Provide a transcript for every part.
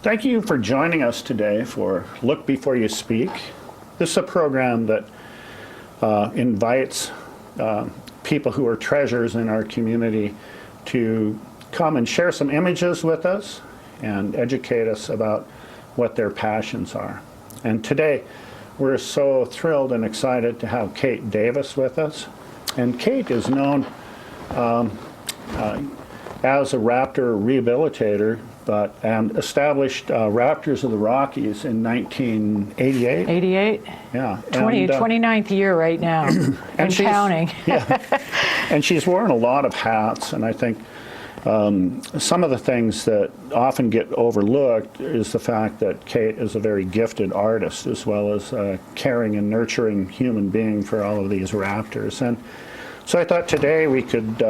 Thank you for joining us today for Look Before You Speak. This is a program that invites people who are treasures in our community to come and share some images with us and educate us about what their passions are. And today, we're so thrilled and excited to have Kate Davis with us. And Kate is known as a raptor rehabilitator, and established Raptors of the Rockies in 1988. 88? Yeah. 29th year right now, and counting. Yeah. And she's worn a lot of hats, and I think some of the things that often get overlooked is the fact that Kate is a very gifted artist, as well as a caring and nurturing human being for all of these raptors. And so I thought today we could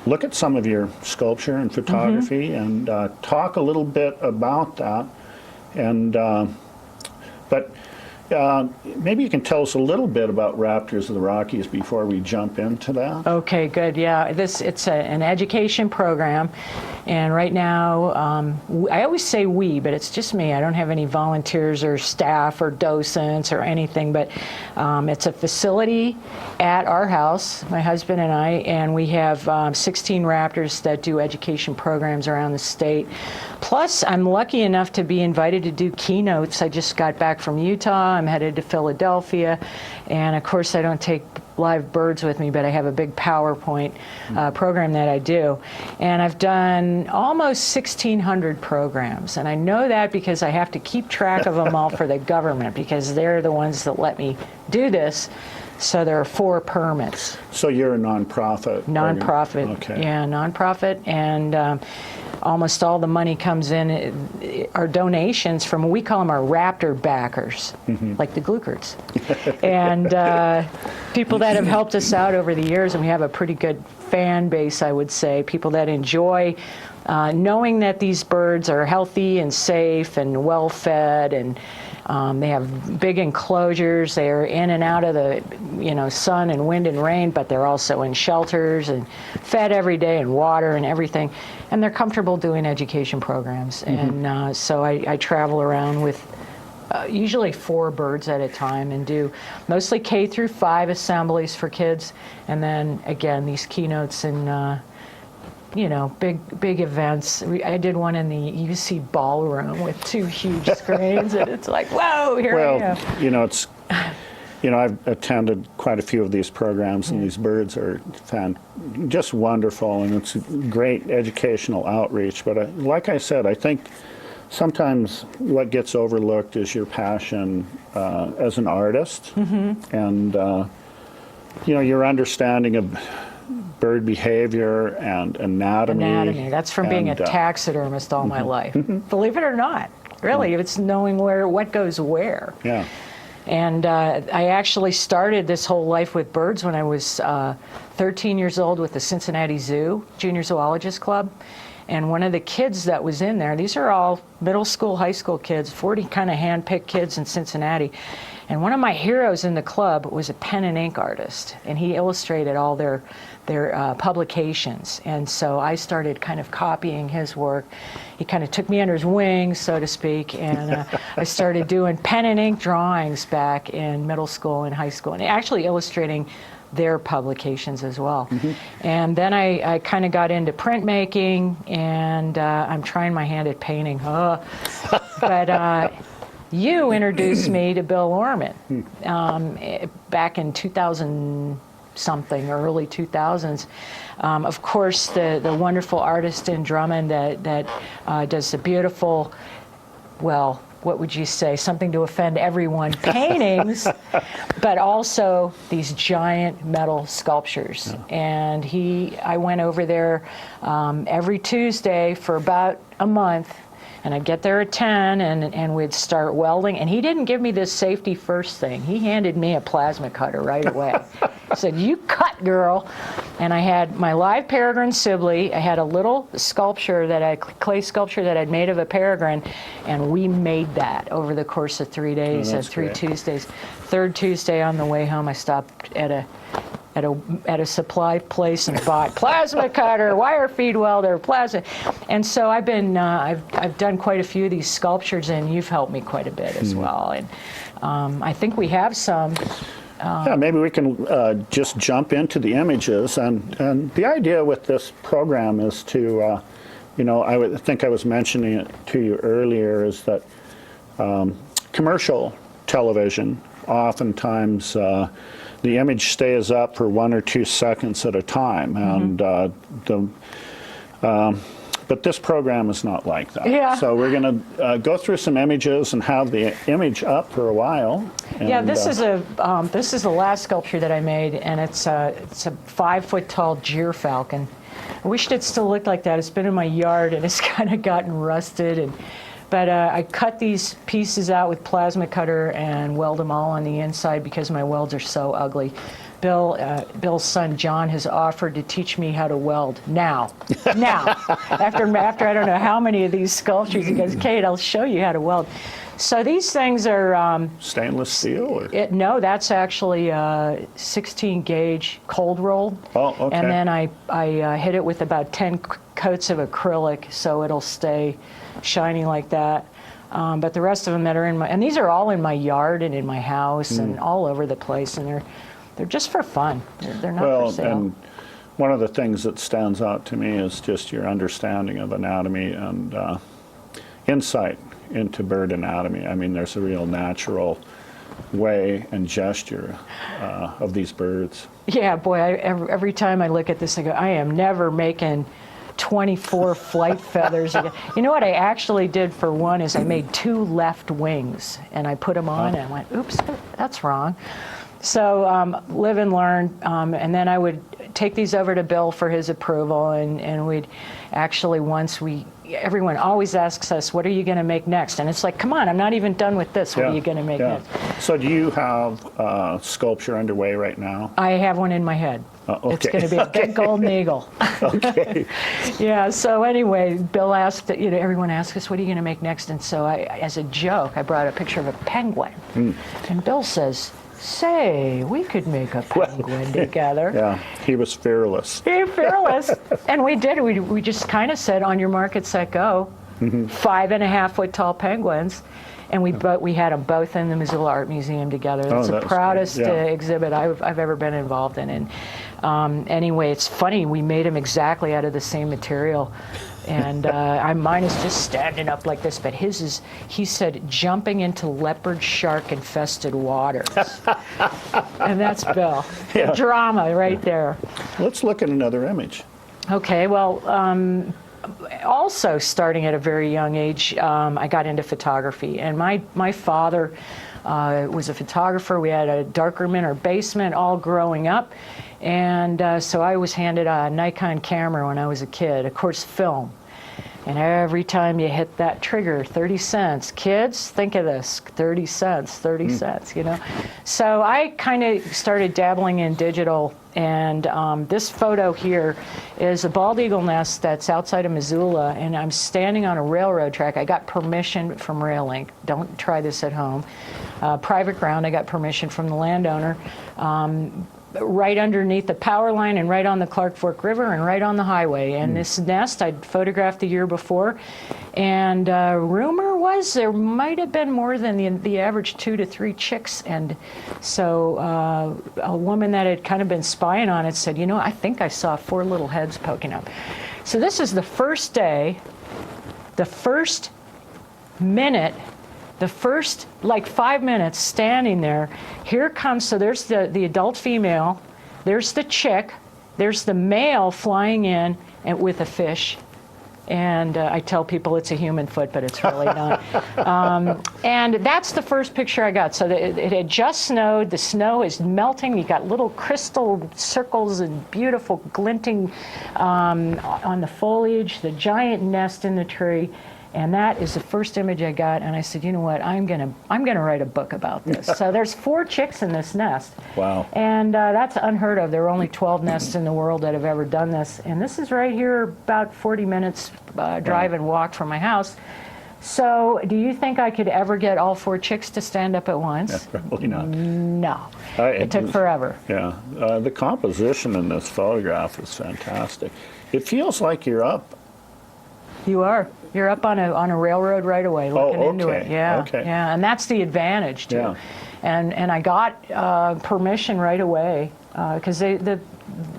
look at some of your sculpture and photography and talk a little bit about that. And but maybe you can tell us a little bit about Raptors of the Rockies before we jump into that. Okay, good. Yeah, it's an education program, and right now I always say we, but it's just me. I don't have any volunteers or staff or docents or anything, but it's a facility at our house, my husband and I, and we have 16 Raptors that do education programs around the state. Plus, I'm lucky enough to be invited to do keynotes. I just got back from Utah. I'm headed to Philadelphia, and of course I don't take live birds with me, but I have a big PowerPoint program that I do. And I've done almost 1,600 programs, and I know that because I have to keep track of them all for the government, because they're the ones that let me do this. So there are 4 permits. So you're a nonprofit? Nonprofit, okay. Yeah, nonprofit, and almost all the money comes in are donations from, we call them our Raptor backers, like the Gluckerts. And people that have helped us out over the years, and we have a pretty good fan base, I would say, people that enjoy knowing that these birds are healthy and safe and well-fed, and they have big enclosures. They are in and out of the sun and wind and rain, but they're also in shelters and fed every day, and water and everything. And they're comfortable doing education programs. And so I travel around with usually 4 birds at a time and do mostly K through 5 assemblies for kids. And then again, these keynotes and big events. I did one in the UC ballroom with 2 huge screens, and it's like, whoa, here I am. I've attended quite a few of these programs, and these birds are just wonderful, and it's great educational outreach. But like I said, I think sometimes what gets overlooked is your passion as an artist, and your understanding of bird behavior and anatomy. That's from being a taxidermist all my life. Believe it or not, really, it's knowing what goes where. Yeah. And I actually started this whole life with birds when I was 13 years old with the Cincinnati Zoo, Junior Zoologist Club. And one of the kids that was in there, these are all middle school, high school kids, 40 kind of hand-picked kids in Cincinnati. And one of my heroes in the club was a pen and ink artist, and he illustrated all their publications. And so I started kind of copying his work. He kind of took me under his wing, so to speak, and I started doing pen and ink drawings back in middle school and high school, and actually illustrating their publications as well. And then I kind of got into printmaking, and I'm trying my hand at painting. But you introduced me to Bill Orman back in 2000-something, early 2000s. Of course, the wonderful artist in Drummond that does the beautiful, well, what would you say, something to offend everyone, paintings, but also these giant metal sculptures. Yeah. And I went over there every Tuesday for about a month, and I'd get there at 10, and we'd start welding. And he didn't give me this safety first thing. He handed me a plasma cutter right away. He said, "You cut, girl." And I had my live peregrine Sibley. I had a little sculpture clay sculpture that I'd made of a peregrine, and we made that over the course of 3 days, 3 Tuesdays. Third Tuesday on the way home, I stopped at a at a supply place and bought plasma cutter, wire feed welder, plasma. And so I've been I've done quite a few of these sculptures, and you've helped me quite a bit as well. And I think we have some. Yeah, maybe we can just jump into the images. And the idea with this program is to, I think I was mentioning it to you earlier, is that commercial television, oftentimes the image stays up for 1 or 2 seconds at a time. And but this program is not like that. Yeah. So we're going to go through some images and have the image up for a while. Yeah, this is the last sculpture that I made, and it's a 5-foot tall gyrfalcon. I wished it still looked like that. It's been in my yard, and it's kind of gotten rusted. But I cut these pieces out with plasma cutter and weld them all on the inside because my welds are so ugly. Bill's son John has offered to teach me how to weld now. After I don't know how many of these sculptures, he goes, Kate, I'll show you how to weld. So these things are stainless steel? Or? No, that's actually 16 gauge cold rolled. Oh, okay. And then I hit it with about 10 coats of acrylic so it'll stay shiny like that. But the rest of them that are and these are all in my yard and in my house and all over the place, and they're just for fun. They're not for sale. And one of the things that stands out to me is just your understanding of anatomy and insight into bird anatomy. I mean, there's a real natural way and gesture of these birds. Yeah, boy, every time I look at this, I go, I am never making 24 flight feathers again. You know what I actually did for one is I made 2 left wings, and I put them on, and I went, oops, that's wrong. So live and learn, and then I would take these over to Bill for his approval, and we'd actually everyone always asks us, what are you going to make next? And it's like, come on, I'm not even done with this. What are you going to make next? So do you have sculpture underway right now? I have one in my head. Okay. It's going to be a big golden eagle. Okay. Yeah, so anyway, Bill asked, everyone asks us, what are you going to make next? And so as a joke, I brought a picture of a penguin. And Bill says, say, we could make a penguin together. Yeah, he was fearless. Fearless. And we did. We just kind of said, on your market, set, go. 5.5-foot tall penguins. And we had them both in the Missoula Art Museum together. That's the proudest exhibit I've ever been involved in. And anyway, it's funny, we made them exactly out of the same material. And mine is just standing up like this, but his is, he said, jumping into leopard shark infested waters. And that's Bill. Yeah. Drama right there. Let's look at another image. Okay, well, also starting at a very young age, I got into photography. And my father was a photographer. We had a darkroom in our basement all growing up. And so I was handed a Nikon camera when I was a kid, of course, film. And every time you hit that trigger, 30 cents. Kids, think of this, 30 cents, 30 cents, So I kind of started dabbling in digital. And this photo here is a bald eagle nest that's outside of Missoula, and I'm standing on a railroad track. I got permission from RailLink. Don't try this at home. Private ground, I got permission from the landowner. Right underneath the power line and right on the Clark Fork River and right on the highway. And this nest I'd photographed the year before. And rumor was there might have been more than the average 2 to 3 chicks. And so a woman that had kind of been spying on it said, I think I saw 4 little heads poking up. So this is the first day, the first minute, the first 5 minutes standing there. Here comes, so there's the adult female, there's the chick, there's the male flying in and with a fish. And I tell people it's a human foot, but it's really not. And that's the first picture I got. So it had just snowed. The snow is melting. You got little crystal circles and beautiful glinting on the foliage, the giant nest in the tree. And that is the first image I got, and I said, you know what, I'm gonna write a book about this. So there's 4 chicks in this nest. Wow. And that's unheard of. There are only 12 nests in the world that have ever done this. And this is right here, about 40 minutes drive and walk from my house. So, do you think I could ever get all 4 chicks to stand up at once? Probably not. No. It took forever. Yeah. The composition in this photograph is fantastic. It feels like you're up. You are. You're up on a railroad right away, looking into it. okay. Yeah. Okay. Yeah, and that's the advantage too. Yeah. And I got permission right away because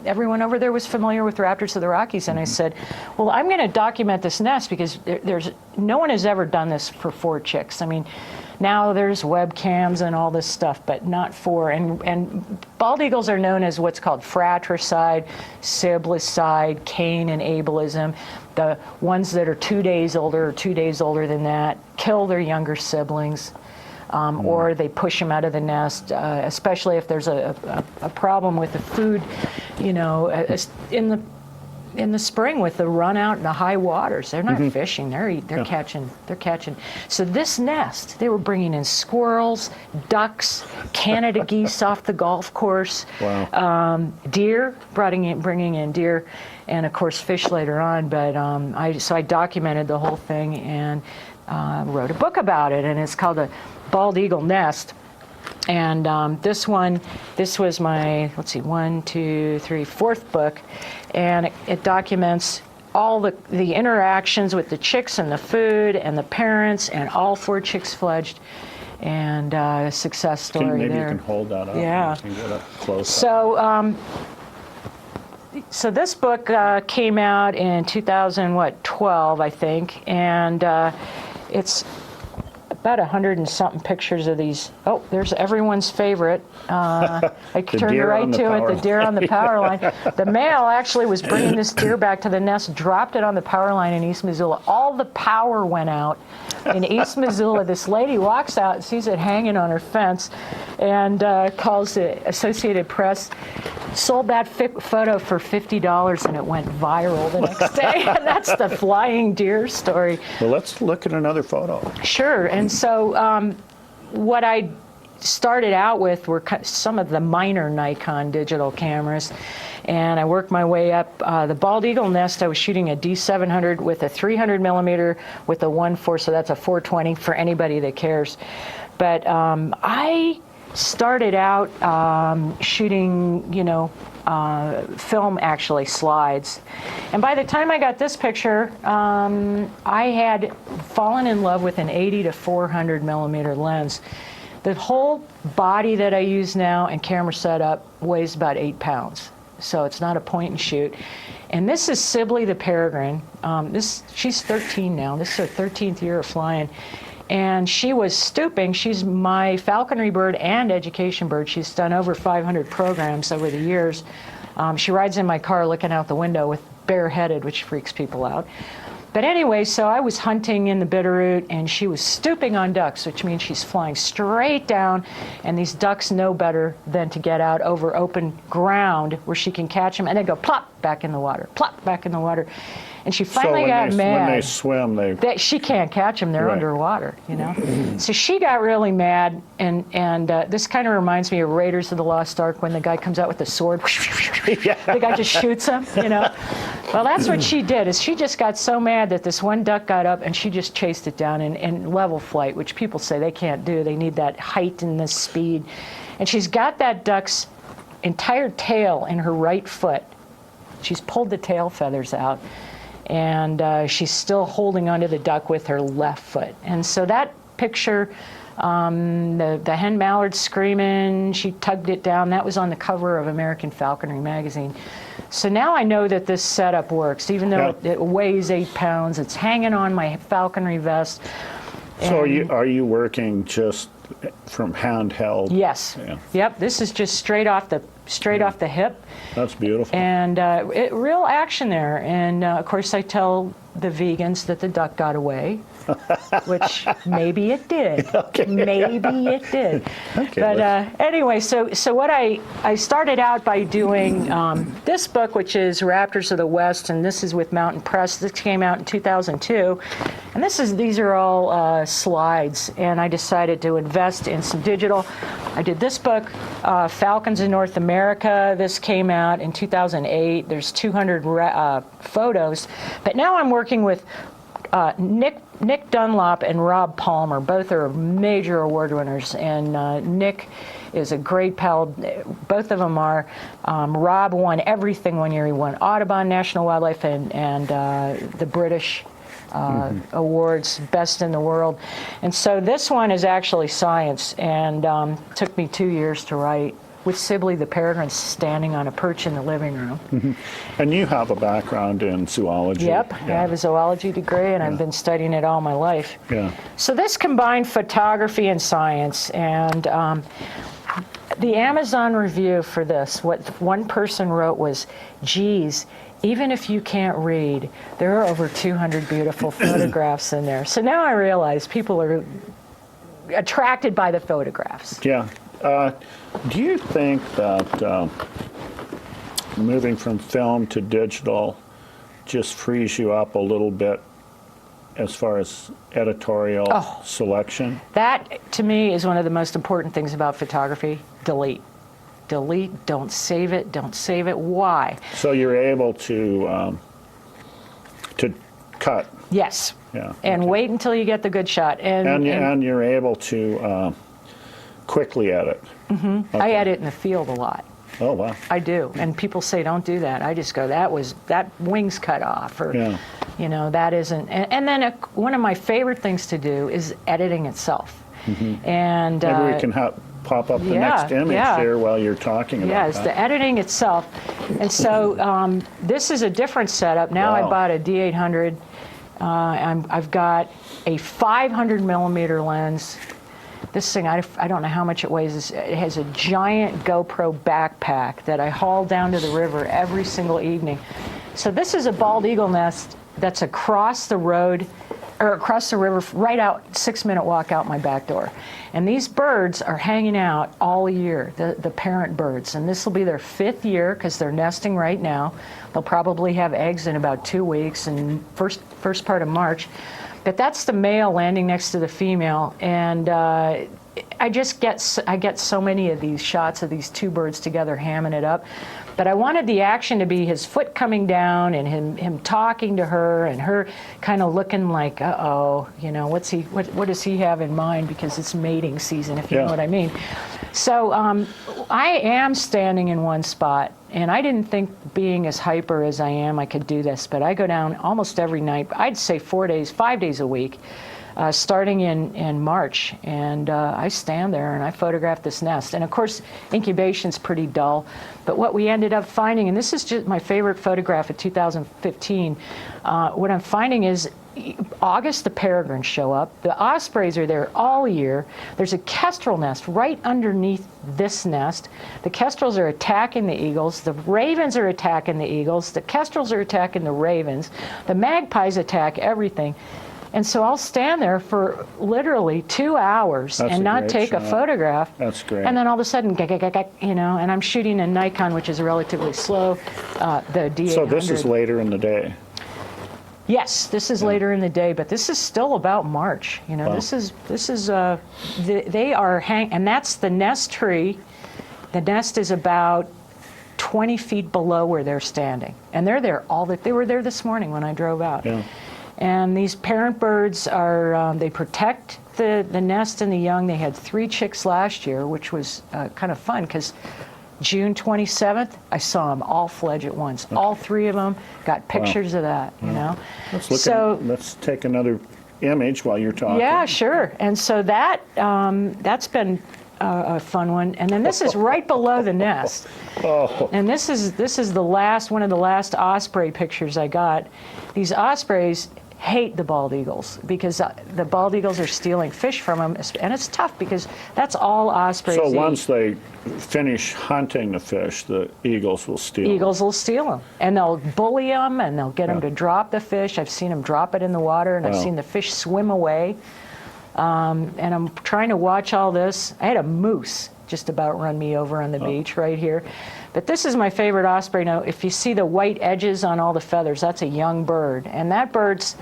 everyone over there was familiar with Raptors of the Rockies, and I said, well, I'm going to document this nest because there's no one has ever done this for 4 chicks. I mean, now there's webcams and all this stuff, but not 4. And bald eagles are known as what's called fratricide, siblicide, Cain and Abelism. The ones that are 2 days older or 2 days older than that kill their younger siblings. Or they push them out of the nest, especially if there's a problem with the food, you know, in the spring with the run out and the high waters. They're not fishing, they're catching. So this nest, they were bringing in squirrels, ducks, Canada geese off the golf course, deer, bringing in deer, and of course fish later on. But I documented the whole thing and wrote a book about it, and it's called A Bald Eagle Nest. And this was my, let's see, 1, 2, 3, 4th book, and it documents all the interactions with the chicks and the food and the parents, and all 4 chicks fledged, and a success story Maybe there. you can hold that up. Yeah. And we can get up close. So this book came out in 2012, I think, and it's about 100 and something pictures of these. Oh, there's everyone's favorite. I turned right to it, the deer on the power line. The male actually was bringing this deer back to the nest, dropped it on the power line in East Missoula. All the power went out in East Missoula. This lady walks out and sees it hanging on her fence and calls the Associated Press. Sold that photo for $50 and it went viral the next day. And that's the flying deer story. Well, let's look at another photo. Sure. And so what I started out with were some of the minor Nikon digital cameras. And I worked my way up. The bald eagle nest, I was shooting a D700 with a 300 millimeter with a 1.4, so that's a 420 for anybody that cares. But I started out shooting, film, actually, slides. And by the time I got this picture, I had fallen in love with an 80 to 400 millimeter lens. The whole body that I use now and camera setup weighs about 8 pounds. So it's not a point and shoot. And this is Sibley the peregrine. She's 13 now. This is her 13th year of flying. And she was stooping. She's my falconry bird and education bird. She's done over 500 programs over the years. She rides in my car looking out the window with bareheaded, which freaks people out. But anyway, so I was hunting in the Bitterroot, and she was stooping on ducks, which means she's flying straight down, and these ducks know better than to get out over open ground where she can catch them, and then go plop back in the water, plop back in the water. And she finally got mad. When they swim, she can't catch them. They're underwater, So she got really mad, and this kind of reminds me of Raiders of the Lost Ark when the guy comes out with the sword. The guy just shoots him, Well, that's what she did, is she just got so mad that this one duck got up, and she just chased it down in level flight, which people say they can't do. They need that height and the speed. And she's got that duck's entire tail in her right foot. She's pulled the tail feathers out. And she's still holding onto the duck with her left foot. And so that picture, the hen mallard screaming, she tugged it down. That was on the cover of American Falconry magazine. So now I know that this setup works, even though it weighs 8 pounds. It's hanging on my falconry vest. So are you working just from handheld? Yes. Yeah. Yep. This is just straight off the hip. That's beautiful. And real action there. And of course, I tell the vegans that the duck got away, which maybe it did. Okay. Maybe it did. Okay, but anyway, so what I started out by doing this book, which is Raptors of the West, and this is with Mountain Press. This came out in 2002, and these are all slides. And I decided to invest in some digital. I did this book, Falcons in North America. This came out in 2008. There's 200 photos, but now I'm working with Nick Dunlop and Rob Palmer, both are major award winners, and Nick is a great pal. Both of them are. Rob won everything one year. He won Audubon, National Wildlife, and the British awards, best in the world. And so this one is actually science, and took me 2 years to write, with Sibley the peregrine standing on a perch in the living room. And you have a background in zoology. Yep, I have a zoology degree, and I've been studying it all my life. Yeah. So this combined photography and science, and the Amazon review for this, what one person wrote was, geez, even if you can't read, there are over 200 beautiful photographs in there. So now I realize people are attracted by the photographs. Yeah. Do you think that moving from film to digital just frees you up a little bit as far as editorial selection? That, to me, is one of the most important things about photography. Delete. Delete, don't save it, don't save it. Why? So you're able to cut. Yes. Yeah. And okay. wait until you get the good shot. And you're able to quickly edit. Mm-hmm. Okay. I edit in the field a lot. Oh, wow. I do. And people say, don't do that. I just go, that wing's cut off. Or, you know, that isn't. And then one of my favorite things to do is editing itself. Mm-hmm. And maybe we can pop up the next image here while you're talking about that. Yeah, it's the editing itself. And so this is a different setup. Now I bought a D800. I've got a 500 millimeter lens. This thing, I don't know how much it weighs. It has a giant GoPro backpack that I haul down to the river every single evening. So this is a bald eagle nest that's across the road, or across the river, right out, 6-minute walk out my back door. And these birds are hanging out all year, the parent birds. And this will be their 5th year, because they're nesting right now. They'll probably have eggs in about 2 weeks, and first part of March. But that's the male landing next to the female, and I get so many of these shots of these two birds together hamming it up. But I wanted the action to be his foot coming down and him talking to her, and her kind of looking like, uh-oh, you know, what does he have in mind, because it's mating season, if you know what I mean. So I am standing in one spot, and I didn't think, being as hyper as I am, I could do this, but I go down almost every night, I'd say 5 days a week, starting in March, and I stand there and I photograph this nest. And of course, incubation's pretty dull, but what we ended up finding, and this is just my favorite photograph of 2015, what I'm finding is August, the peregrines show up. The ospreys are there all year. There's a kestrel nest right underneath this nest. The kestrels are attacking the eagles. The ravens are attacking the eagles. The kestrels are attacking the ravens. The magpies attack everything. And so I'll stand there for literally 2 hours and not take a photograph. That's great. And then all of a sudden, you know, and I'm shooting a Nikon, which is relatively slow, the D800. So this is later in the day. Yes, this is later in the day, but this is still about March. You know, this is they are and that's the nest tree. The nest is about 20 feet below where they're standing, and they're there they were there this morning when I drove out. Yeah. And these parent birds are they protect the nest and the young. They had 3 chicks last year, which was kind of fun, because June 27th, I saw them all fledge at once. Okay. All 3 of them, got pictures of that, you know. Let's take another image while you're talking. Yeah, sure. And so that's been a fun one. And then this is right below the nest. And this is one of the last osprey pictures I got. These ospreys hate the bald eagles, because the bald eagles are stealing fish from them, and it's tough because that's all ospreys eat. So once they finish hunting the fish, the eagles will steal them. Eagles will steal them, and they'll bully them, and they'll get them to drop the fish. I've seen them drop it in the water, and I've seen the fish swim away. And I'm trying to watch all this. I had a moose just about run me over on the beach right here. But this is my favorite osprey. Now, if you see the white edges on all the feathers, that's a young bird. And that bird's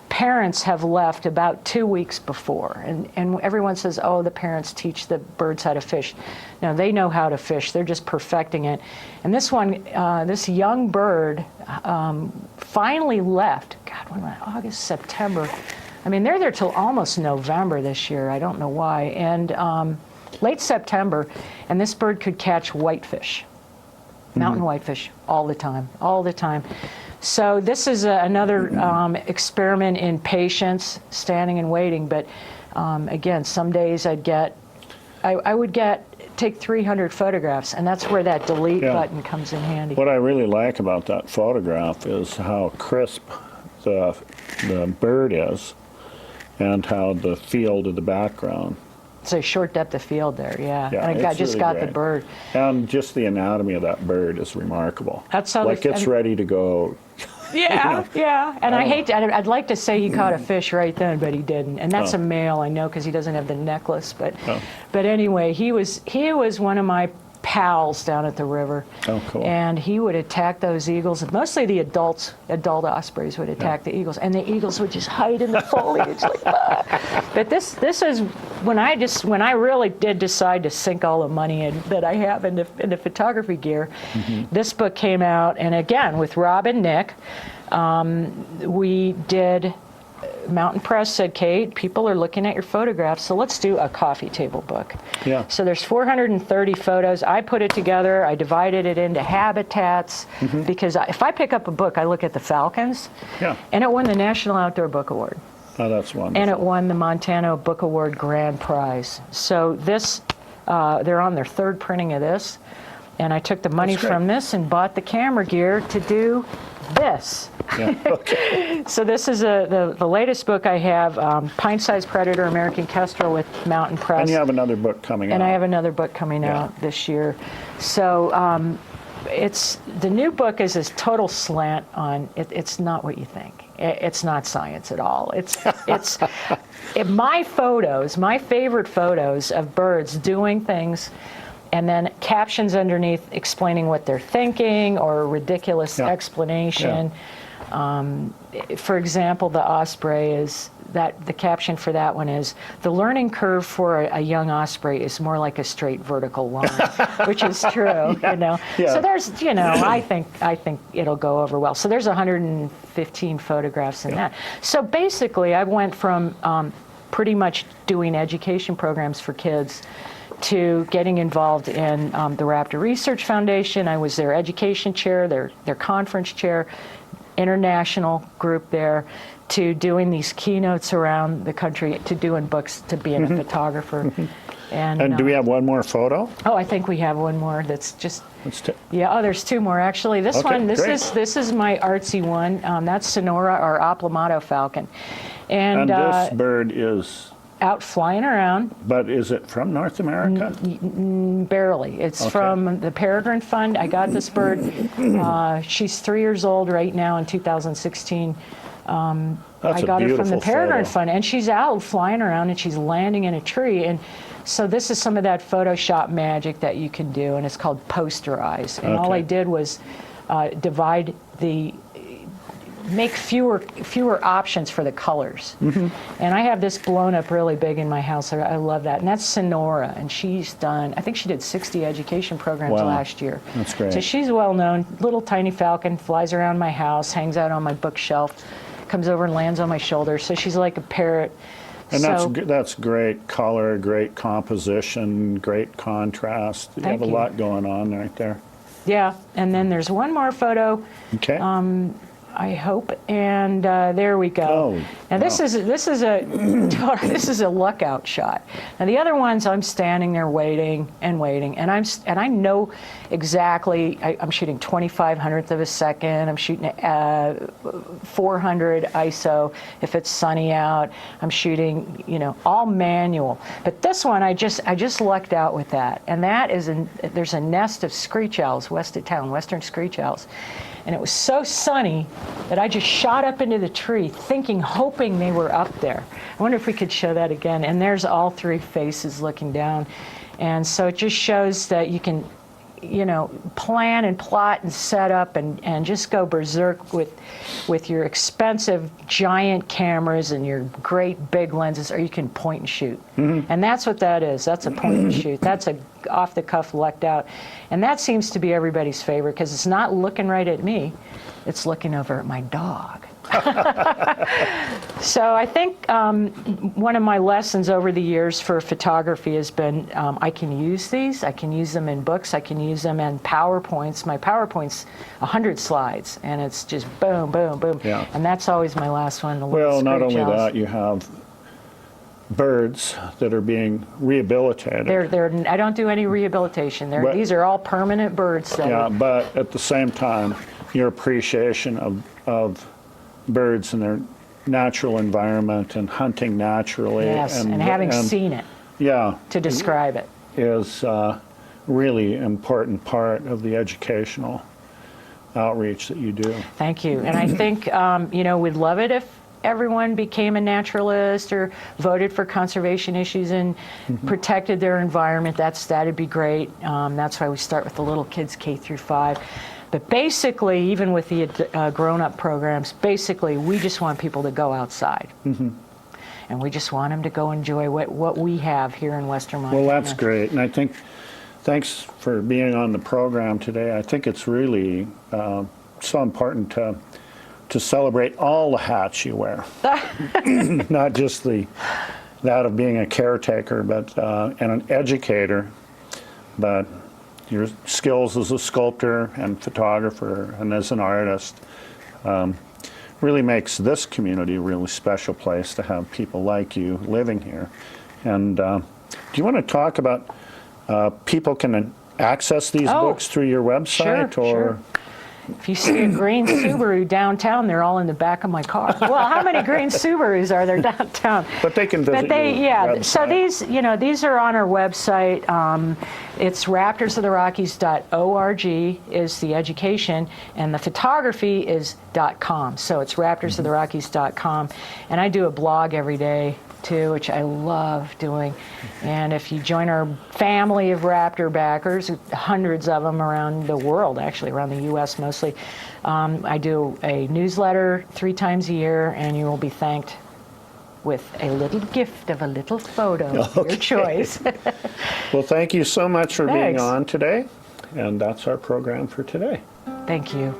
parents have left about 2 weeks before. And everyone says, oh, the parents teach the birds how to fish. No, they know how to fish. They're just perfecting it. And this one, this young bird finally left. God, when August, September. I mean, they're there till almost November this year. I don't know why. And late September, and this bird could catch whitefish, mountain whitefish, all the time. So this is another experiment in patience, standing and waiting. But again, some days I would take 300 photographs, and that's where that delete button comes in handy. What I really like about that photograph is how crisp the bird is and how the field of the background. It's a short depth of field there, yeah. Yeah, And I it's just really got great. the bird. And just the anatomy of that bird is remarkable. That's how like it's ready to go. Yeah, yeah. And Oh. I'd like to say he caught a fish right then, but he didn't. And that's Oh. a male, I know, because he doesn't have the necklace. But Oh. but anyway, he was one of my pals down at the river. Oh, cool. And he would attack those eagles. Mostly the adult ospreys would attack the eagles, and the eagles would just hide in the foliage like ah. But this is when I really did decide to sink all the money that I have into photography gear. This book came out, and again with Rob and Nick, we did. Mountain Press said, Kate, people are looking at your photographs, so let's do a coffee table book. Yeah. So there's 430 photos. I put it together. I divided it into habitats because if I pick up a book, I look at the falcons. Yeah. And it won the National Outdoor Book Award. Oh, that's wonderful. And it won the Montana Book Award Grand Prize. So this, they're on their third printing of this. And I took the money That's great. from this and bought the camera gear to do this. Yeah. Okay. So this is the latest book I have, Pint-Sized Predator, American Kestrel with Mountain Press. And you have another book coming out. And I have another book coming out this year. So the new book is this total slant on, it's not what you think. It's not science at all. My favorite photos of birds doing things, and then captions underneath explaining what they're thinking or a ridiculous explanation. For example, the osprey is that the caption for that one is the learning curve for a young osprey is more like a straight vertical line, which is true, you know. Yeah. So there's, I think it'll go over well. So there's 115 photographs in that. So basically, I went from pretty much doing education programs for kids to getting involved in the Raptor Research Foundation. I was their education chair, their conference chair, international group there, to doing these keynotes around the country, to doing books, to being a photographer. And do we have one more photo? Oh, I think we have one more that's just... Yeah. Oh, there's two more actually. This Okay, one, great. this is my artsy one. That's Sonora or Aplomado falcon, And this bird is, out flying around. but is it from North America? Barely. It's from the Peregrine Fund. I got this bird. She's 3 years old right now in 2016. That's I got her from the beautiful Peregrine photo. Fund, and she's out flying around, and she's landing in a tree. And so this is some of that Photoshop magic that you can do, and it's called posterize. And all Okay. I did was make fewer options for the colors. And I have this blown up really big in my house. I love that. And that's Sonora, and she's done, I think she did 60 education programs Wow. last year. That's great. So she's well known. Little tiny falcon, flies around my house, hangs out on my bookshelf, comes over and lands on my shoulder. So she's like a parrot. And So- that's great color, great composition, great contrast. You Thank have a you. lot going on right there. Yeah, and then there's one more photo, Okay. I hope, and there we go. Oh, Now this is a luck out shot. Now the other ones, I'm standing there waiting, and I know exactly. I'm shooting 25/100th of a second. I'm shooting 400 ISO if it's sunny out. I'm shooting, all manual. But this one, I just lucked out with that, and that is there's a nest of screech owls west of town, western screech owls. And it was so sunny that I just shot up into the tree, hoping they were up there. I wonder if we could show that again. And there's all three faces looking down. And so it just shows that you can, plan and plot and set up and just go berserk with your expensive giant cameras and your great big lenses, or you can point and shoot. And that's what that is. That's a point and shoot. That's a off-the-cuff lucked out. And that seems to be everybody's favorite because it's not looking right at me. It's looking over at my dog. So I think one of my lessons over the years for photography has been I can use these. I can use them in books. I can use them in PowerPoints. My PowerPoint's 100 slides, and it's just boom, boom, boom. Yeah. And that's always my last one. The little Well, not screech only owls. that, you have birds that are being rehabilitated. I don't do any rehabilitation. But- These are all permanent birds. That Yeah, but at the same time, your appreciation of birds in their natural environment and hunting naturally. yes, and having seen it Yeah, to describe it. is really important part of the educational outreach that you do. Thank you. And I think, we'd love it if everyone became a naturalist or voted for conservation issues and protected their environment. That'd be great. That's why we start with the little kids K through 5. But basically, even with the grown-up programs, basically we just want people to go outside. And we just want them to go enjoy what we have here in Western Montana. Well, that's great. And I think, thanks for being on the program today. I think it's really so important to celebrate all the hats you wear. Not just that of being a caretaker, but and an educator, but your skills as a sculptor and photographer and as an artist really makes this community a really special place to have people like you living here. And do you want to talk about people can access these books through your website? Sure. If you see a green Subaru downtown, they're all in the back of my car. Well, how many green Subarus are there downtown? But they can visit your website. So these are on our website. It's raptorsoftherockies.org is the education, and the photography is .com. So it's raptorsoftherockies.com, and I do a blog every day too, which I love doing. And if you join our family of Raptor backers, hundreds of them around the world, actually around the U.S. mostly, I do a newsletter 3 times a year, and you will be thanked with a little gift of a little photo of your choice. Well, thank you so much for being Thanks. on today, and that's our program for today. Thank you.